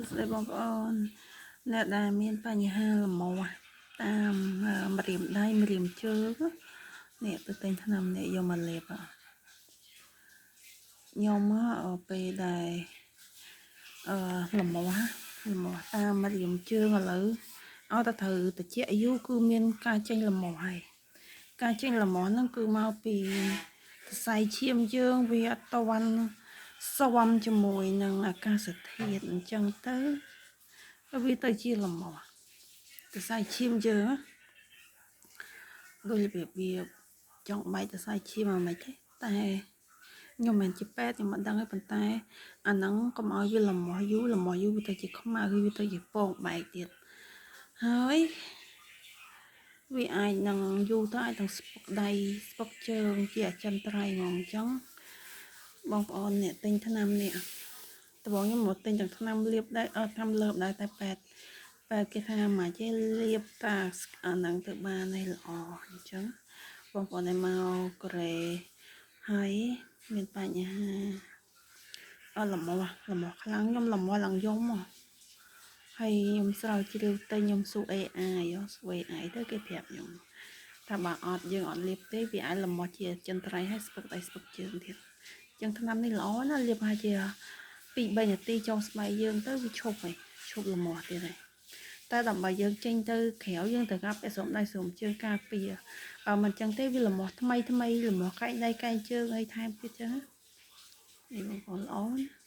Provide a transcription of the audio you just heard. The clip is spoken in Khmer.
ស្ដីបងប្អូនអ្នកដែលមានបញ្ហាលំមាស់តាមម្រាមដៃម្រាមជើងនេះទៅទិញថ្នាំនេះយកមកលេបខ្ញុំពេលដែលលំមាស់តាមម្រាមជើងឥឡូវឲ្យតែត្រូវតិចយូរគឺមានការចេញលំមាស់ហើយការចេញលំមាស់ហ្នឹងគឺមកពីសរសៃឈាមយើងវាអត់ទាន់ស៊ាំជាមួយនឹងអាកាសធាតុអញ្ចឹងទៅវាទៅជាលំមាស់សរសៃឈាមយើងដូចរបៀបវាចង់បែកសរសៃឈាមមកមិនទេតែខ្ញុំមិនជាពេទ្យខ្ញុំមិនដឹងទេប៉ុន្តែអាហ្នឹងកុំឲ្យវាលំមាស់យូរវាទៅជាខ្មៅវាទៅជាពងបែកទៀតហើយវាអាចនឹងយូរទៅអាចនឹងស្ពុកដៃស្ពុកជើងជាអចិន្ត្រៃយ៍ហ្មងអញ្ចឹងបងប្អូនអ្នកទិញថ្នាំនេះតបងខ្ញុំមកទិញទាំងថ្នាំលាបដែរថ្នាំលើបដែរតែពេទ្យគេថាមកចេះលាបតាអាហ្នឹងទៅបានហើយល្អអញ្ចឹងបងប្អូនឲ្យមកកូរ៉េហើយមានបញ្ហាលំមាស់ខ្លាំងខ្ញុំលំមាស់ឡើងយំហើយខ្ញុំស្រាវជ្រាវទិញខ្ញុំសួរ AI ទៅគេប្រាប់ខ្ញុំថាបើអត់យើងអត់លាបទេវាអាចលំមាស់ជាចន្ទ្រៃហើយស្ពឹកដៃស្ពឹកជើងទៀតអញ្ចឹងថ្នាំនេះល្អណាស់លាបហើយជា2-3នាទីចុងស្បែកយើងទៅវាឈប់លំមាស់ទៀតហើយតែដើម្បីយើងចេញទៅក្រៅយើងត្រូវការពាក់ស្រោមដៃស្រោមជើងការពារបើមិនអញ្ចឹងទេវាលំមាស់ថ្មីលំមាស់កែងដៃកែងជើងអីថែមទៀតអញ្ចឹងនេះបងប្អូនល្អណាស់